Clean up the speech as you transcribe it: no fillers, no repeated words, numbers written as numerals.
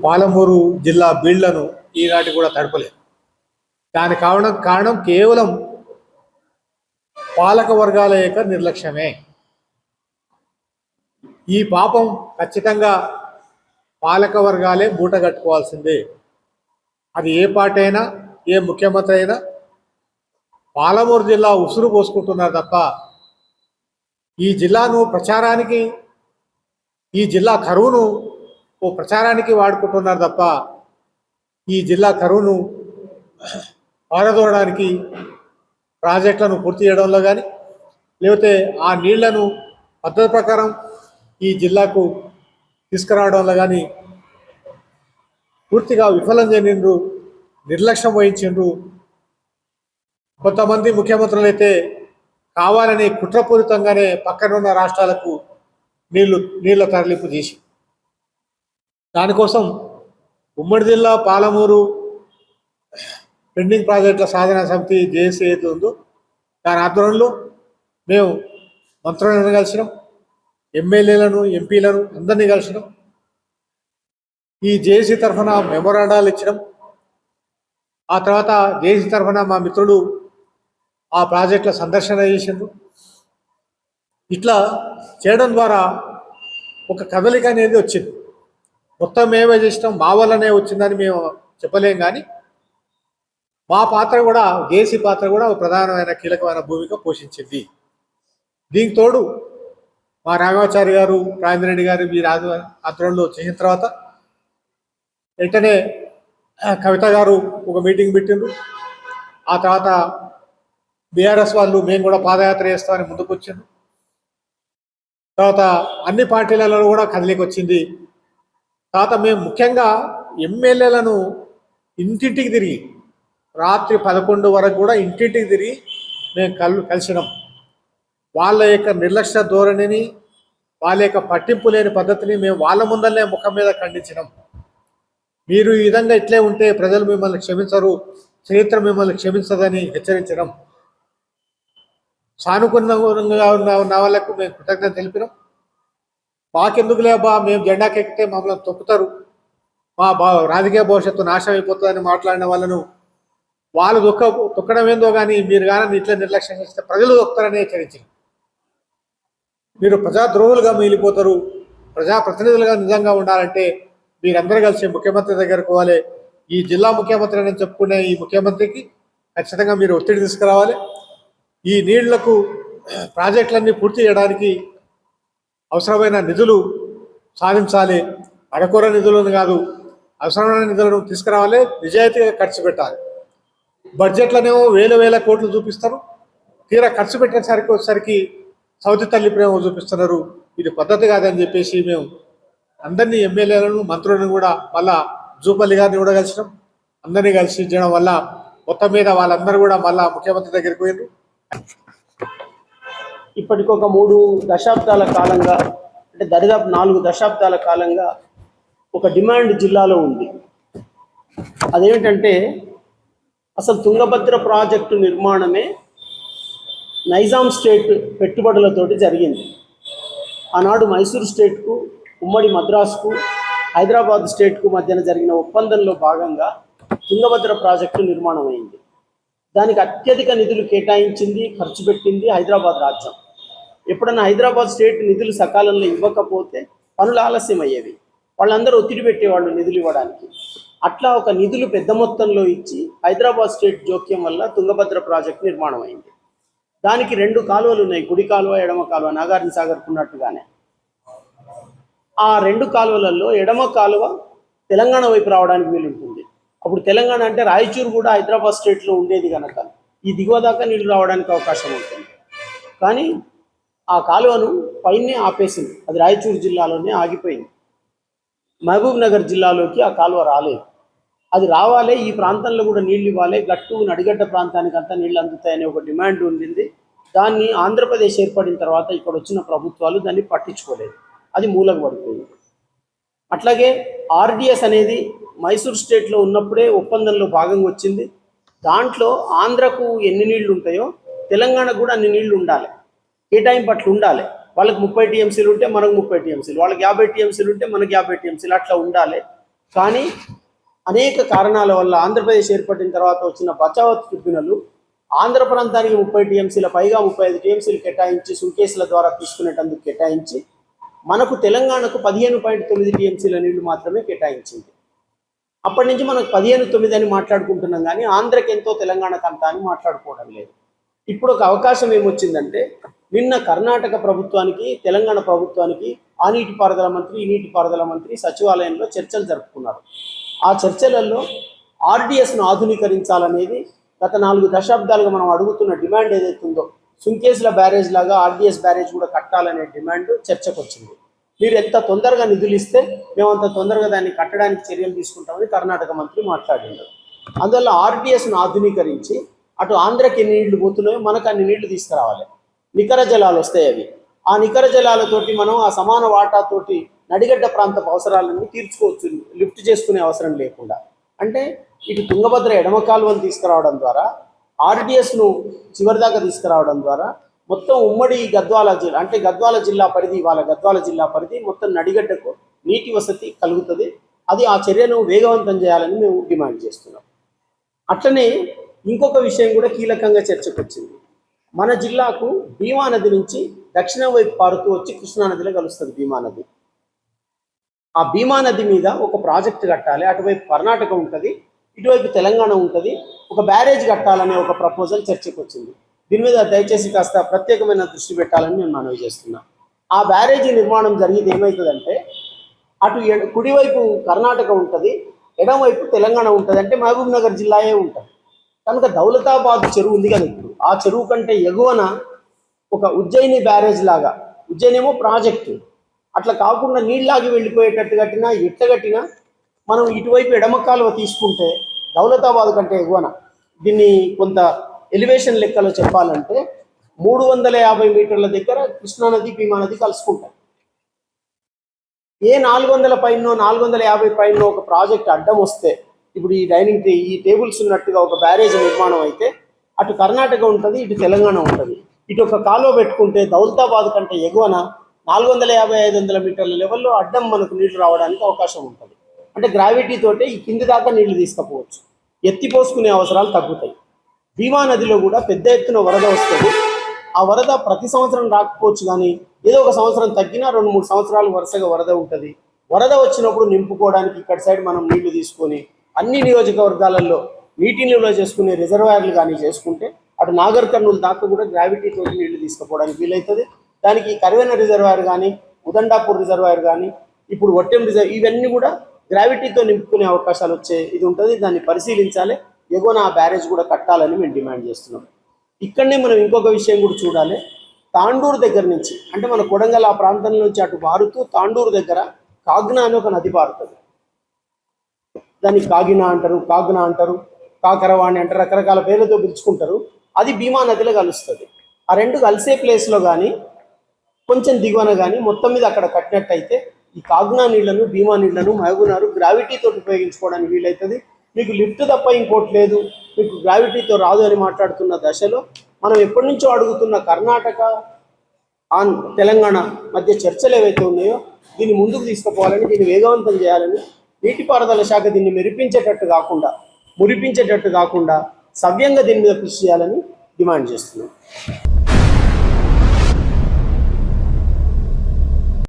పాలమూరు జిల్లా బీళ్లను ఈనాటి కూడా తడపలేదు. దాని కారణం కేవలం పాలక వర్గాల యొక్క నిర్లక్ష్యమే. ఈ పాపం ఖచ్చితంగా పాలక వర్గాలే మూట కట్టుకోవాల్సిందే. అది ఏ పార్టీ అయినా, ఏ ముఖ్యమంత్రి అయినా. పాలమూరు జిల్లా ఉసురు పోసుకుంటున్నారు తప్ప ఈ జిల్లాను ప్రచారానికి, ఈ జిల్లా కరువును ప్రచారానికి వాడుకుంటున్నారు తప్ప ఈ జిల్లా కరువును పారదోడడానికి, ప్రాజెక్టులను పూర్తి చేయడంలో కానీ, లేకపోతే ఆ నీళ్లను పద్ధతి ప్రకారం ఈ జిల్లాకు తీసుకురావడంలో కానీ పూర్తిగా విఫలం చెందిండ్రు, నిర్లక్ష్యం వహించిండ్రు. కొంతమంది ముఖ్యమంత్రులు అయితే కావాలని కుట్రపూరితంగానే పక్కనున్న రాష్ట్రాలకు నీళ్ల తరలింపు చేసి, దానికోసం ఉమ్మడి జిల్లా పాలమూరు పెండింగ్ ప్రాజెక్టుల సాధన సమితి జేఏసీ ఏది ఉందో దాని ఆధ్వర్యంలో మేము మంత్రులను కలిసినాం, ఎమ్మెల్యేలను, ఎంపీలను అందరినీ కలిసినాం. ఈ జేఏసీ తరఫున మెమోరాండాలు ఇచ్చినాం. ఆ తర్వాత జేఏసీ తరఫున మా మిత్రుడు ఆ ప్రాజెక్టుల సందర్శన చేసిండ్రు. ఇట్లా చేయడం ద్వారా ఒక కదలిక అనేది వచ్చింది. మొత్తం మేమే చేసినాం, మా వల్లనే వచ్చిందని మేము చెప్పలేం. కానీ మా పాత్ర కూడా, జేఏసీ పాత్ర కూడా ప్రధానమైన కీలకమైన భూమిక పోషించింది. దీనికి తోడు మా రాఘవాచారి గారు, రాజేంద్ర రెడ్డి గారు మీ ఆధ్వర్యంలో చేసిన తర్వాత వెంటనే కవిత గారు ఒక మీటింగ్ పెట్టిండ్రు. ఆ తర్వాత బీఆర్ఎస్ వాళ్ళు మేము కూడా పాదయాత్ర చేస్తామని ముందుకు వచ్చిండ్రు. తర్వాత అన్ని పార్టీలలో కూడా కదిలికి వచ్చింది. తర్వాత మేము ముఖ్యంగా ఎమ్మెల్యేలను ఇంటింటికి తిరిగి రాత్రి 11 వరకు కూడా ఇంటింటికి తిరిగి మేము కలిసినాం. వాళ్ళ యొక్క నిర్లక్ష్య ధోరణిని, వాళ్ళ యొక్క పట్టింపు లేని పద్ధతిని మేము వాళ్ళ ముందరనే ముఖం మీద ఖండించినాం. మీరు ఈ విధంగా ఇట్లే ఉంటే ప్రజలు మిమ్మల్ని క్షమించరు, చరిత్ర మిమ్మల్ని క్షమించదని హెచ్చరించడం. సానుకూలంగా ఉన్న వాళ్ళకు మేము కృతజ్ఞత తెలిపినాం. మాకెందుకు లేబా, మేము జెండాకెక్కితే మమ్మల్ని తొక్కుతారు, మా రాజకీయ భవిష్యత్తు నాశనం అయిపోతుందని మాట్లాడిన వాళ్ళను వాళ్ళు తొక్కడం ఏందో కానీ మీరు కానీ ఇట్లా నిర్లక్ష్యం చేస్తే ప్రజలు తొక్కుతారని హెచ్చరించారు. మీరు ప్రజాద్రోహులుగా మిగిలిపోతారు. ప్రజాప్రతినిధులుగా నిజంగా ఉండాలంటే మీరందరూ కలిసి ముఖ్యమంత్రి దగ్గరకు పోవాలి. ఈ జిల్లా ముఖ్యమంత్రి అని చెప్పుకునే ఈ ముఖ్యమంత్రికి ఖచ్చితంగా మీరు ఒత్తిడి తీసుకురావాలి. ఈ నీళ్లకు ప్రాజెక్టులన్నీ పూర్తి చేయడానికి అవసరమైన నిధులు సాధించాలి. అడకొర నిధులను కాదు, అవసరమైన నిధులను తీసుకురావాలి. నిజాయితీగా ఖర్చు పెట్టాలి. బడ్జెట్లనేమో వేల కోట్లు చూపిస్తారు, తీరా ఖర్చు పెట్టేసరికి వచ్చేసరికి సౌతి తల్లి ప్రేమ చూపిస్తున్నారు. ఇది పద్ధతి కాదని చెప్పేసి మేము అందరినీ, ఎమ్మెల్యేలను, మంత్రులను కూడా మళ్ళా జూపల్లి గారిని కూడా కలిసినాం. అందరినీ కలిసి చేయడం వల్ల మొత్తం మీద వాళ్ళందరూ కూడా మళ్ళా ముఖ్యమంత్రి దగ్గరికి పోయినారు. ఇప్పటికొక 3 దశాబ్దాల కాలంగా, అంటే దరిదాపు 4 దశాబ్దాల కాలంగా ఒక డిమాండ్ జిల్లాలో ఉంది. అదేంటంటే అసలు తుంగభద్ర ప్రాజెక్టు నిర్మాణమే నైజాం స్టేట్ పెట్టుబడులతోటి జరిగింది. ఆనాడు మైసూరు స్టేట్కు, ఉమ్మడి మద్రాసుకు, హైదరాబాద్ స్టేట్కు మధ్యన జరిగిన ఒప్పందంలో భాగంగా తుంగభద్ర ప్రాజెక్టు నిర్మాణం అయింది. దానికి అత్యధిక నిధులు కేటాయించింది, ఖర్చు పెట్టింది హైదరాబాద్ రాజ్యం. ఎప్పుడన్నా హైదరాబాద్ స్టేట్ నిధులు సకాలంలో ఇవ్వకపోతే పనులు ఆలస్యం అయ్యేవి. వాళ్ళందరూ ఒత్తిడి పెట్టేవాళ్ళు నిధులు ఇవ్వడానికి. అట్లా ఒక నిధులు పెద్ద మొత్తంలో ఇచ్చి హైదరాబాద్ స్టేట్ జోక్యం వల్ల తుంగభద్ర ప్రాజెక్టు నిర్మాణం అయింది. దానికి 2 కాలువలు ఉన్నాయి, కుడి కాలువ, ఎడమ కాలువ, నాగార్జున సాగర్కు ఉన్నట్టుగానే. ఆ 2 కాలువలలో ఎడమ కాలువ తెలంగాణ వైపు రావడానికి వీలుంటుంది. అప్పుడు తెలంగాణ అంటే రాయచూరు కూడా హైదరాబాద్ స్టేట్లో ఉండేది కనుక ఈ దిగువ దాకా నీళ్లు రావడానికి అవకాశం ఉంటుంది. కానీ ఆ కాలువను పైనే ఆపేసింది, అది రాయచూరు జిల్లాలోనే ఆగిపోయింది. మహబూబ్ నగర్ జిల్లాలోకి ఆ కాలువ రాలేదు. అది రావాలి, ఈ ప్రాంతంలో కూడా నీళ్ళు ఇవ్వాలి, గట్టు నడిగడ్డ ప్రాంతానికి అంతా నీళ్ళు అందుతాయనే ఒక డిమాండ్ ఉండింది. దాన్ని ఆంధ్రప్రదేశ్ ఏర్పడిన తర్వాత ఇక్కడ వచ్చిన ప్రభుత్వాలు దాన్ని పట్టించుకోలేదు, అది మూలకు పడిపోయింది. అట్లాగే ఆర్డిఎస్ అనేది మైసూర్ స్టేట్లో ఉన్నప్పుడే ఒప్పందంలో భాగంగా వచ్చింది. దాంట్లో ఆంధ్రకు ఎన్ని నీళ్లు ఉంటాయో తెలంగాణకు కూడా అన్ని నీళ్లు ఉండాలి, కేటాయింపు అట్లా ఉండాలి. వాళ్ళకి 30 టీఎంసీలు ఉంటే మనకు 30 టీఎంసీలు, వాళ్ళకి 50 టీఎంసీలు ఉంటే మనకి 50 టీఎంసీలు, అట్లా ఉండాలి. కానీ అనేక కారణాల వల్ల ఆంధ్రప్రదేశ్ ఏర్పడిన తర్వాత వచ్చిన బచావత్ ట్రిబ్యునల్ ఆంధ్ర ప్రాంతానికి 30 టీఎంసీల పైగా 35 టీఎంసీలు కేటాయించి సుంకేసుల ద్వారా తీసుకునేటందుకు కేటాయించి మనకు తెలంగాణకు 15.9 టీఎంసీల నీళ్లు మాత్రమే కేటాయించింది. అప్పటి నుంచి మనకు 15.9 అని మాట్లాడుకుంటున్నాం, కానీ ఆంధ్రకి ఎంతో తెలంగాణకు అంతా అని మాట్లాడుకోవడం లేదు. ఇప్పుడు ఒక అవకాశం ఏమొచ్చిందంటే, నిన్న కర్ణాటక ప్రభుత్వానికి తెలంగాణ ప్రభుత్వానికి ఆ నీటిపారుదల మంత్రి ఈ నీటిపారుదల మంత్రి సచివాలయంలో చర్చలు జరుపుకున్నారు. ఆ చర్చలలో ఆర్డిఎస్ను ఆధునీకరించాలనేది గత 4 దశాబ్దాలుగా మనం అడుగుతున్న డిమాండ్ ఏదైతే ఉందో, సుంకేసుల బ్యారేజ్ లాగా ఆర్డిఎస్ బ్యారేజ్ కూడా కట్టాలనే డిమాండ్ చర్చకు వచ్చింది. మీరు ఎంత తొందరగా నిధులు ఇస్తే మేము అంత తొందరగా దాన్ని కట్టడానికి చర్యలు తీసుకుంటామని కర్ణాటక మంత్రి మాట్లాడినారు. అందువల్ల ఆర్డిఎస్ను ఆధునీకరించి అటు ఆంధ్రకి ఎన్ని నీళ్లు పోతున్నాయో మనకు అన్ని నీళ్లు తీసుకురావాలి. నికర జలాలు వస్తాయి. అవి ఆ నికర జలాలతోటి మనం ఆ సమాన వాటాతోటి నడిగడ్డ ప్రాంతపు అవసరాలన్నీ తీర్చుకోవచ్చు, లిఫ్ట్ చేసుకునే అవసరం లేకుండా. అంటే ఇటు తుంగభద్ర ఎడమ కాలువను తీసుకురావడం ద్వారా, ఆర్డిఎస్ను చివరిదాకా తీసుకురావడం ద్వారా మొత్తం ఉమ్మడి గద్వాల జిల్లా, అంటే గద్వాల జిల్లా పరిధి, వాళ్ళ గద్వాల జిల్లా పరిధి మొత్తం నడిగడ్డకు నీటి వసతి కలుగుతుంది. అది ఆ చర్యను వేగవంతం చేయాలని మేము డిమాండ్ చేస్తున్నాం. అట్లనే ఇంకొక విషయం కూడా కీలకంగా చర్చకు వచ్చింది. మన జిల్లాకు భీమా నది నుంచి దక్షిణం వైపు పారుతూ వచ్చి కృష్ణానదిలో కలుస్తుంది భీమా నది. ఆ భీమా నది మీద ఒక ప్రాజెక్టు కట్టాలి. అటువైపు కర్ణాటక ఉంటుంది, ఇటువైపు తెలంగాణ ఉంటుంది. ఒక బ్యారేజ్ కట్టాలనే ఒక ప్రపోజల్ చర్చకు వచ్చింది. దీని మీద దయచేసి కాస్త ప్రత్యేకమైన దృష్టి పెట్టాలని నేను మనవి చేస్తున్నా. ఆ బ్యారేజీ నిర్మాణం జరిగేది ఏమవుతుందంటే, అటు కుడివైపు కర్ణాటక ఉంటుంది, ఎడమవైపు తెలంగాణ ఉంటుంది. అంటే మహబూబ్ నగర్ జిల్లాయే ఉంటుంది. కనుక దౌలతాబాద్ చెరువు ఉంది కదా, ఇప్పుడు ఆ చెరువు కంటే ఎగువన ఒక ఉజ్జయిని బ్యారేజ్ లాగా, ఉజ్జయిని ఏమో ప్రాజెక్టు, అట్లా కాకుండా నీళ్ళలాగి వెళ్ళిపోయేటట్టు కట్టినా ఎట్ట కట్టినా మనం ఇటువైపు ఎడమ కాలువ తీసుకుంటే దౌలతాబాద్ కంటే ఎగువన, దీన్ని కొంత ఎలివేషన్ లెక్కలో చెప్పాలంటే 350 మీటర్ల దగ్గర కృష్ణానది భీమా నది కలుసుకుంటాయి. ఏ 400 పైన 450 పైన ఒక ప్రాజెక్ట్ అడ్డం వస్తే, ఇప్పుడు ఈ టేబుల్స్ ఉన్నట్టుగా ఒక బ్యారేజ్ నిర్మాణం అయితే అటు కర్ణాటక ఉంటుంది, ఇటు తెలంగాణ ఉంటుంది. ఇటు ఒక కాలువ పెట్టుకుంటే దౌలతాబాద్ కంటే ఎగువన 450-500 మీటర్ల లెవెల్లో అడ్డం మనకు నీళ్లు రావడానికి అవకాశం ఉంటుంది. అంటే గ్రావిటీ తోటే ఈ కింది దాకా నీళ్లు తీసుకపోవచ్చు, ఎత్తిపోసుకునే అవసరాలు తగ్గుతాయి. భీమా నదిలో కూడా పెద్ద ఎత్తున వరద వస్తుంది. ఆ వరద ప్రతి సంవత్సరం రాకపోవచ్చు, కానీ ఏదో ఒక సంవత్సరం తగ్గినా 2-3 సంవత్సరాలు వరుసగా వరద ఉంటుంది. వరద వచ్చినప్పుడు నింపుకోవడానికి ఇక్కడ సైడ్ మనం నీళ్లు తీసుకొని అన్ని నియోజకవర్గాలలో నీటి నిల్వ చేసుకునే రిజర్వాయర్లు కానీ చేసుకుంటే అటు నాగర్ కర్నూలు దాకా కూడా గ్రావిటీ తోటి నీళ్లు తీసుకుపోవడానికి వీలవుతుంది. దానికి కరివెన రిజర్వాయర్ కానీ, ఉదండాపూర్ రిజర్వాయర్ కానీ, ఇప్పుడు ఒట్టెం రిజర్వ్, ఇవన్నీ కూడా గ్రావిటీతో నింపుకునే అవకాశాలు వచ్చే ఇది ఉంటుంది. దాన్ని పరిశీలించాలి. ఎగువన ఆ బ్యారేజ్ కూడా కట్టాలని మేము డిమాండ్ చేస్తున్నాం. ఇక్కడనే మనం ఇంకొక విషయం కూడా చూడాలి. తాండూరు దగ్గర నుంచి, అంటే మన కొడంగల్ ఆ ప్రాంతం నుంచి అటు పారుతూ తాండూరు దగ్గర కాగ్నా అని ఒక నది పారుతుంది. దాన్ని కాగినా అంటారు, కాగ్నా అంటారు, కాకరవాణి అంటారు, రకరకాల పేర్లతో పిలుచుకుంటారు. అది భీమా నదిలో కలుస్తుంది. ఆ రెండు కలిసే ప్లేస్లో కానీ కొంచెం దిగువన కానీ మొత్తం మీద అక్కడ కట్టినట్టయితే ఈ కాగ్నా నీళ్లను, భీమా నీళ్లను మహబూబ్నగర్ గ్రావిటీతో ఉపయోగించుకోవడానికి వీలవుతుంది. మీకు లిఫ్ట్ తప్ప ఇంకోటి లేదు, మీకు గ్రావిటీతో రాదు అని మాట్లాడుతున్న దశలో మనం ఎప్పటి నుంచో అడుగుతున్న కర్ణాటక తెలంగాణ మధ్య చర్చలు ఏవైతే ఉన్నాయో దీన్ని ముందుకు తీసుకుపోవాలని, దీన్ని వేగవంతం చేయాలని, నీటిపారుదల శాఖ దీన్ని మురిపించేటట్టు కాకుండా సవ్యంగా దీని మీద కృషి చేయాలని డిమాండ్ చేస్తున్నాం.